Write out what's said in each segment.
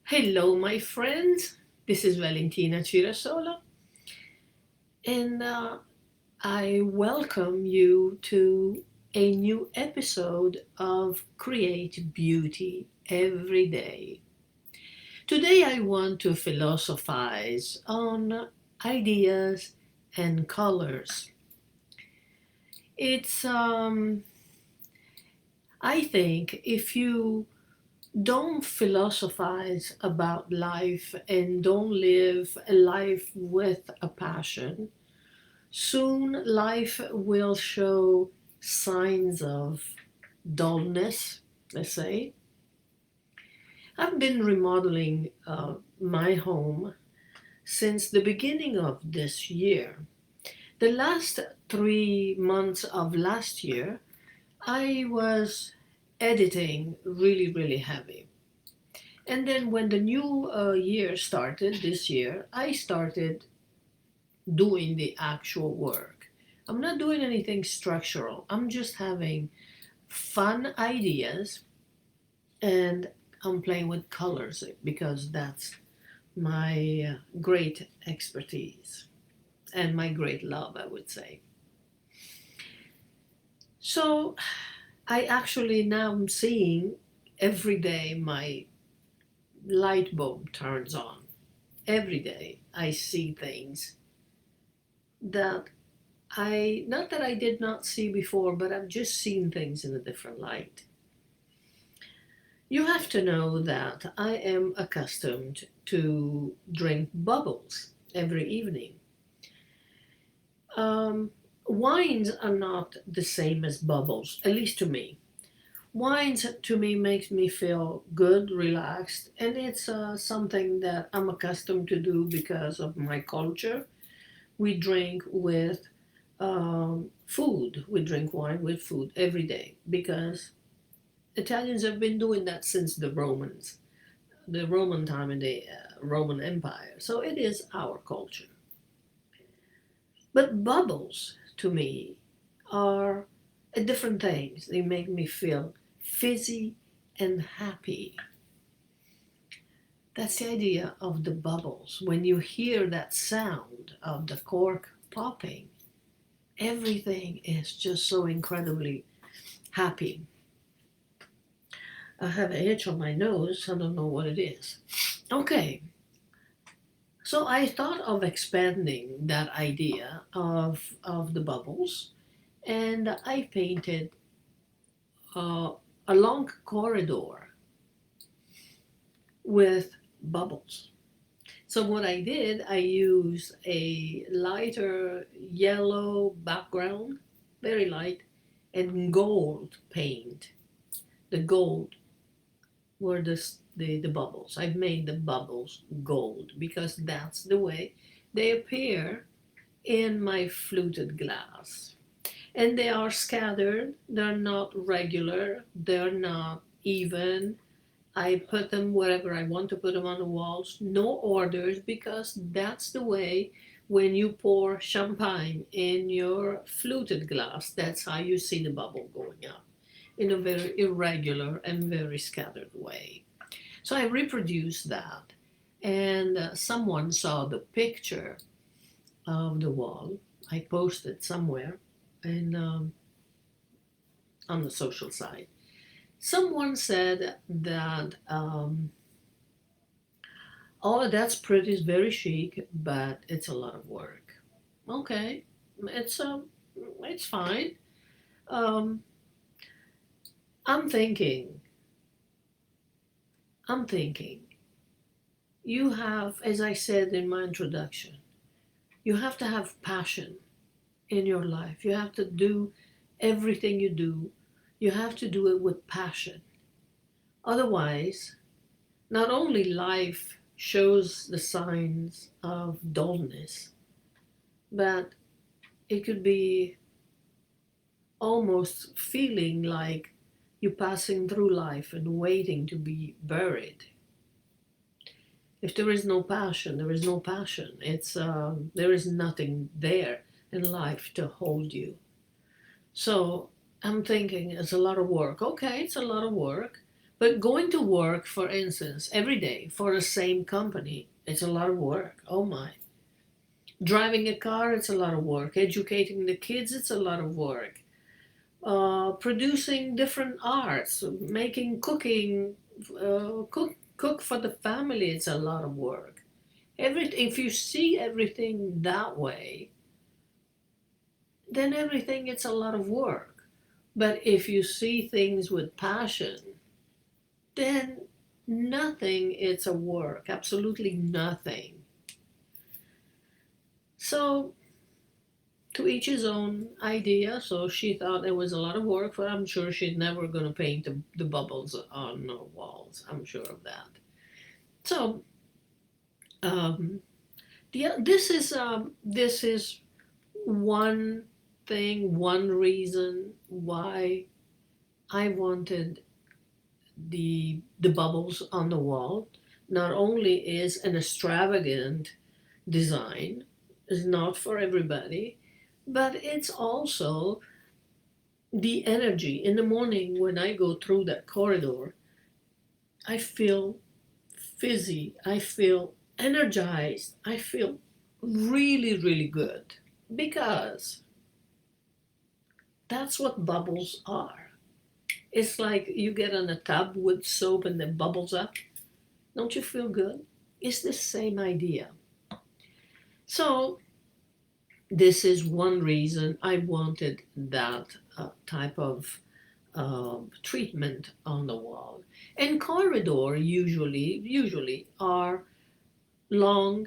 Hello, my friends. This is Valentina Cirasola, and I welcome you to a new episode of Create Beauty Every Day. Today, I want to philosophize on ideas and colors. It's, I think, if you don't philosophize about life and don't live a life with a passion, soon life will show signs of dullness, let's say. I've been remodeling my home since the beginning of this year. The last 3 months of last year, I was editing really, really heavy. And then when the new year started this year, I started doing the actual work. I'm not doing anything structural. I'm just having fun ideas and I'm playing with colors because that's my great expertise and my great love, I would say. So I actually now am seeing every day my light bulb turns on. Every day I see things that not that I did not see before, but I've just seen things in a different light. You have to know that I am accustomed to drink bubbles every evening. Um, Wines are not the same as bubbles, at least to me. Wines to me makes me feel good, relaxed, and it's something that I'm accustomed to do because of my culture. We drink with food. We drink wine with food every day because Italians have been doing that since the Romans, the Roman time in the Roman Empire. So it is our culture. But bubbles, to me, are a different things. They make me feel fizzy and happy. That's the idea of the bubbles. When you hear that sound of the cork popping, everything is just so incredibly happy. I have an itch on my nose. I don't know what it is. Okay, so I thought of expanding that idea of the bubbles, and I painted uh, a long corridor with bubbles. So what I did, I used a lighter yellow background, very light, and gold paint. The gold were the bubbles. I've made the bubbles gold because that's the way they appear in my fluted glass. And they are scattered, they're not regular, they're not even. I put them wherever I want to put them on the walls, no orders, because that's the way when you pour champagne in your fluted glass, that's how you see the bubble going up in a very irregular and very scattered way. So I reproduced that, and someone saw the picture of the wall. I posted somewhere and on the social side. Someone said that, oh, that's pretty, it's very chic, but it's a lot of work. Okay, it's it's fine. Um, I'm thinking, I'm thinking. You have, as I said in my introduction, you have to have passion in your life. You have to do everything you do. You have to do it with passion. Otherwise, not only life shows the signs of dullness, but it could be almost feeling like you're passing through life and waiting to be buried. If there is no passion, there is no passion. There is nothing there in life to hold you. So I'm thinking it's a lot of work. Okay, it's a lot of work, But going to work, for instance, every day for the same company, it's a lot of work. Oh my. Driving a car, it's a lot of work. Educating the kids, it's a lot of work. Producing different arts, making cooking, cook for the family, it's a lot of work. If you see everything that way, then everything it's a lot of work. But if you see things with passion, then nothing it's a work, absolutely nothing. So to each his own idea. So she thought it was a lot of work, but I'm sure she's never going to paint the bubbles on the walls. I'm sure of that. So um, this is one thing, one reason why I wanted the bubbles on the wall. Not only is an extravagant design, is not for everybody, but it's also the energy. In the morning when I go through that corridor, I feel fizzy, I feel energized, I feel really, really good because that's what bubbles are. It's like you get in a tub with soap and then bubbles up. Don't you feel good? It's the same idea. So this is one reason I wanted that type of treatment on the wall. And corridor usually are long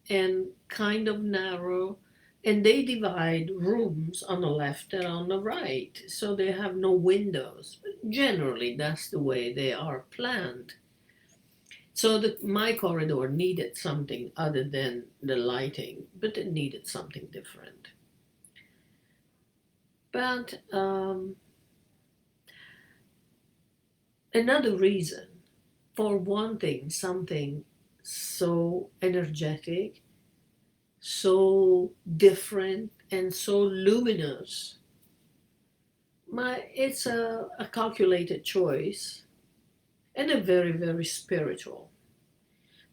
and kind of narrow, and they divide rooms on the left and on the right, so they have no windows. But generally, that's the way they are planned. So my corridor needed something other than the lighting, but it needed something different. But another reason, for one thing, something so energetic, so different, and so luminous. It's a calculated choice and a very, very spiritual.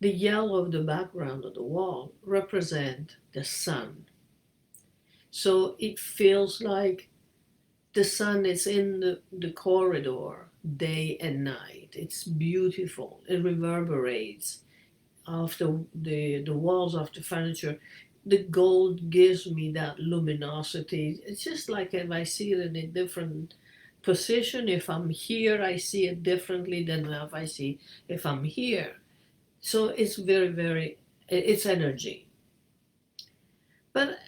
The yellow of the background of the wall represent the sun. So it feels like the sun is in the corridor day and night. It's beautiful. It reverberates off the walls of the furniture. The gold gives me that luminosity. It's just like if I see it in a different position. If I'm here, I see it differently than if I'm here. So it's very, very, it's energy. But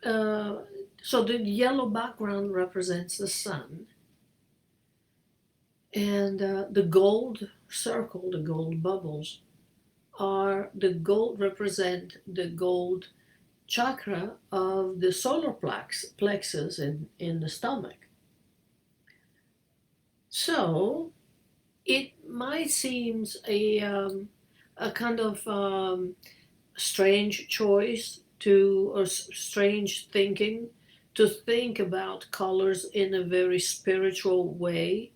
so the yellow background represents the sun, and the gold circle, the gold bubbles, are the gold represent the gold chakra of the solar plexus in the stomach. So it might seem a kind of strange choice or strange thinking to think about colors in a very spiritual way,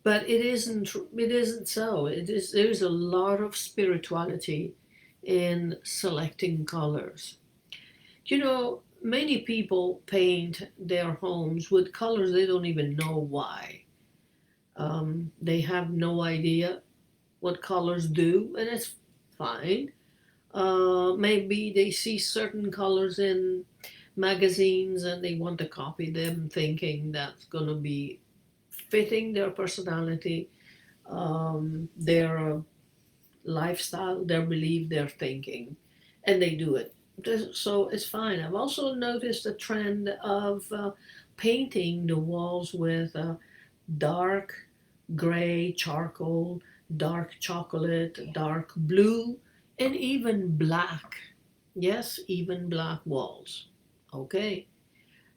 but it isn't. It isn't so. There's a lot of spirituality in selecting colors. You know, many people paint their homes with colors they don't even know why. They have no idea what colors do, and it's fine. Maybe they see certain colors in magazines and they want to copy them, thinking that's going to be fitting their personality, their lifestyle, their belief, their thinking, and they do it. So it's fine. I've also noticed a trend of painting the walls with dark gray, charcoal, dark chocolate, dark blue, and even black. Yes, even black walls. Okay,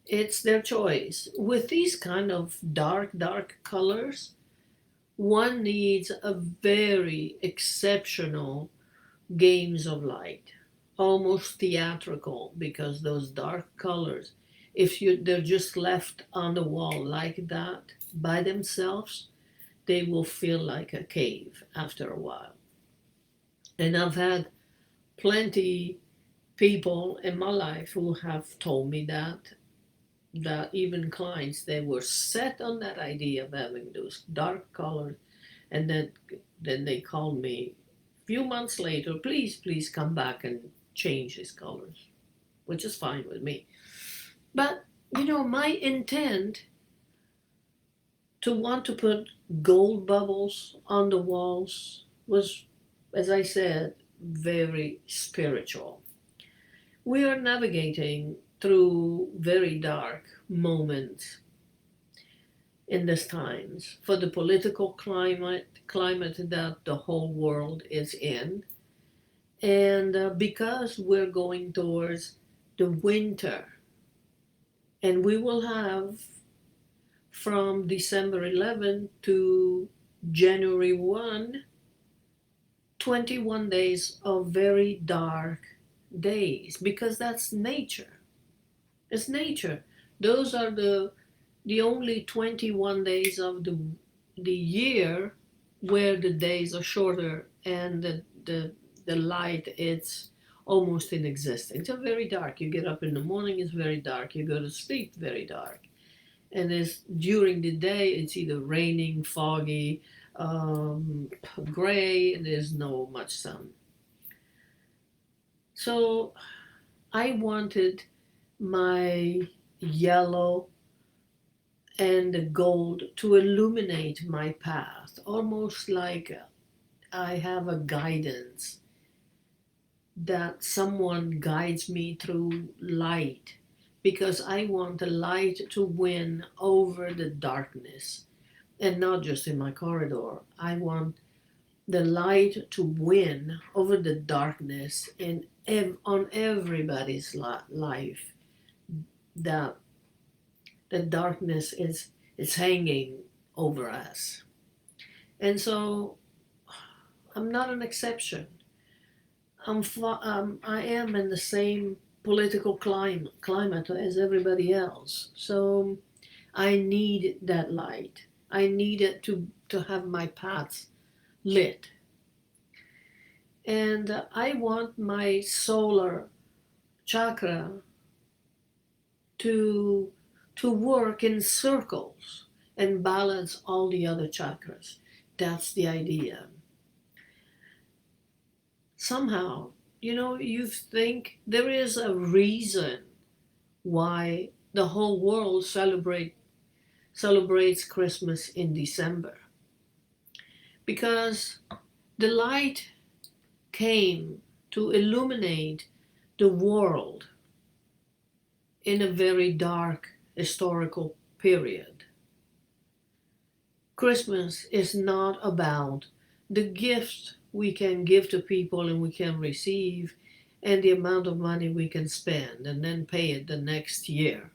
it's their choice. With these kind of dark colors, one needs a very exceptional games of light, almost theatrical, because those dark colors, if they're just left on the wall like that by themselves, they will feel like a cave after a while. And I've had plenty people in my life who have told me that even clients, they were set on that idea of having those dark colors, and then they called me a few months later, please come back and change his colors, which is fine with me. But my intent to want to put gold bubbles on the walls was, as I said, very spiritual. We are navigating through very dark moments in these times for the political climate that the whole world is in, and because we're going towards the winter, and we will have from December 11th to January 1, 21 days of very dark days, because that's nature. It's nature. Those are the only 21 days of the year where the days are shorter and the light, it's almost inexistent. It's very dark. You get up in the morning, it's very dark. You go to sleep, very dark. And it's during the day, it's either raining, foggy, gray, and there's no much sun. So I wanted my yellow and the gold to illuminate my path, almost like I have a guidance, that someone guides me through light, because I want the light to win over the darkness, and not just in my corridor. I want the light to win over the darkness on everybody's life. That the darkness is hanging over us. And so I'm not an exception. I am in the same political climate as everybody else. So I need that light. I need it to have my paths lit. And I want my solar chakra to work in circles and balance all the other chakras. That's the idea. Somehow, you think there is a reason why the whole world celebrates Christmas in December. Because the light came to illuminate the world in a very dark historical period. Christmas is not about the gifts we can give to people and we can receive, and the amount of money we can spend and then pay it the next year.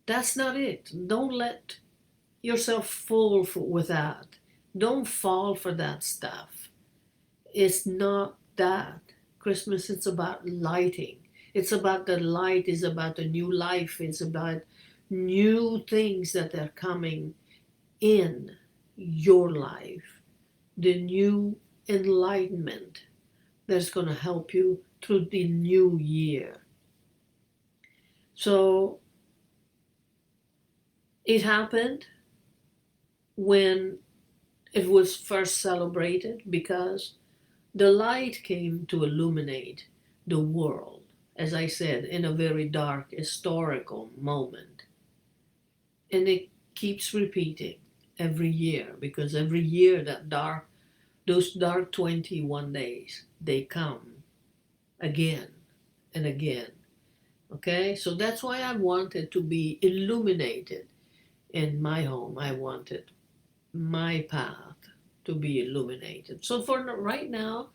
That's not it. Don't let yourself fall with that. Don't fall for that stuff. It's not that. Christmas, it's about lighting. It's about the light, it's about the new life, it's about new things that are coming in your life. The new enlightenment that's going to help you through the new year. So it happened when it was first celebrated, because the light came to illuminate the world, as I said, in a very dark historical moment. And it keeps repeating every year, because every year those dark 21 days, they come again and again. Okay, so that's why I wanted to be illuminated in my home. I wanted my path to be illuminated. So for right now,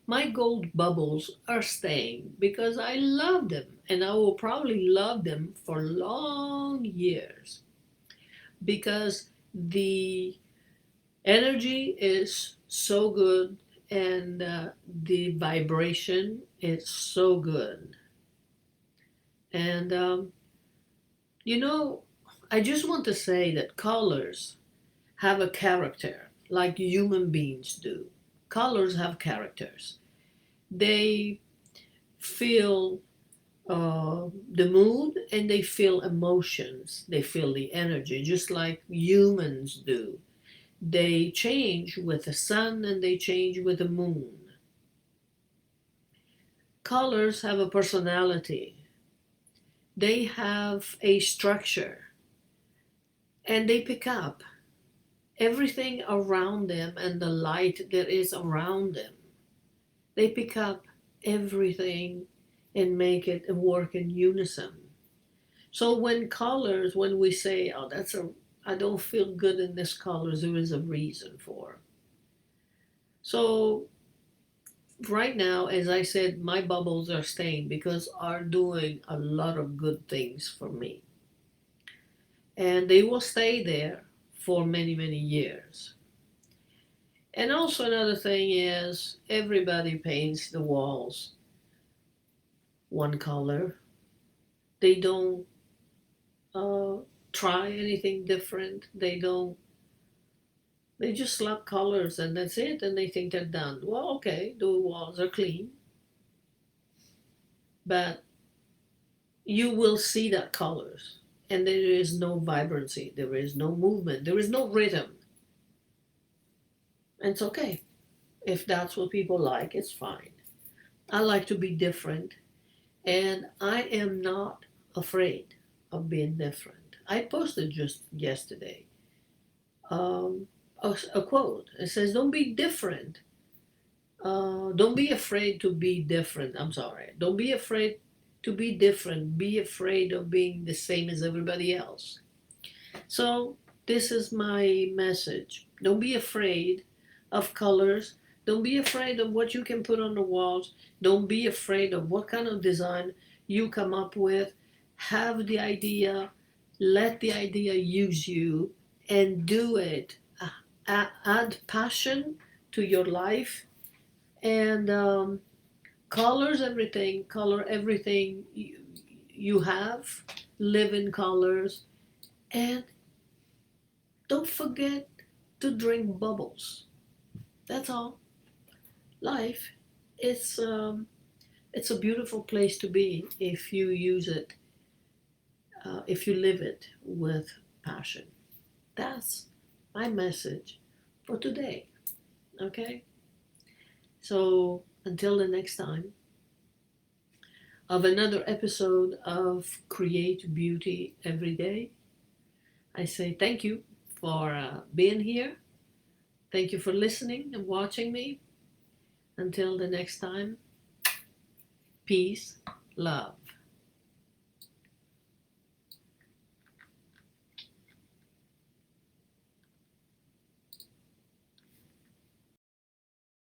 my gold bubbles are staying because I love them, and I will probably love them for long years, because the energy is so good, and the vibration is so good. And I just want to say that colors have a character like human beings do. Colors have characters. They feel the mood and they feel emotions. They feel the energy, just like humans do. They change with the sun and they change with the moon. Colors have a personality. They have a structure and they pick up everything around them and the light that is around them. They pick up everything and make it work in unison. So when we say, oh, I don't feel good in this colors, there is a reason for. So right now, as I said, my bubbles are staying because are doing a lot of good things for me. And they will stay there for many, many years. And also another thing is everybody paints the walls one color. They don't uh, try anything different. They just slap colors and that's it, and they think they're done. Well, okay, the walls are clean, but you will see that colors, and there is no vibrancy, there is no movement, there is no rhythm. And it's okay. If that's what people like, it's fine. I like to be different, and I am not afraid of being different. I posted just yesterday um, a quote. It says, "Don't be different. Don't be afraid to be different." I'm sorry. Don't be afraid to be different. Be afraid of being the same as everybody else. So this is my message. Don't be afraid of colors. Don't be afraid of what you can put on the walls. Don't be afraid of what kind of design you come up with. Have the idea. Let the idea use you and do it. Add passion to your life and color everything you have. Live in colors and don't forget to drink bubbles. That's all. Life, it's a beautiful place to be if you use it, if you live it with passion. That's my message for today. Okay. So until the next time of another episode of Create Beauty Every Day, I say thank you for being here. Thank you for listening and watching me. Until the next time, peace, love.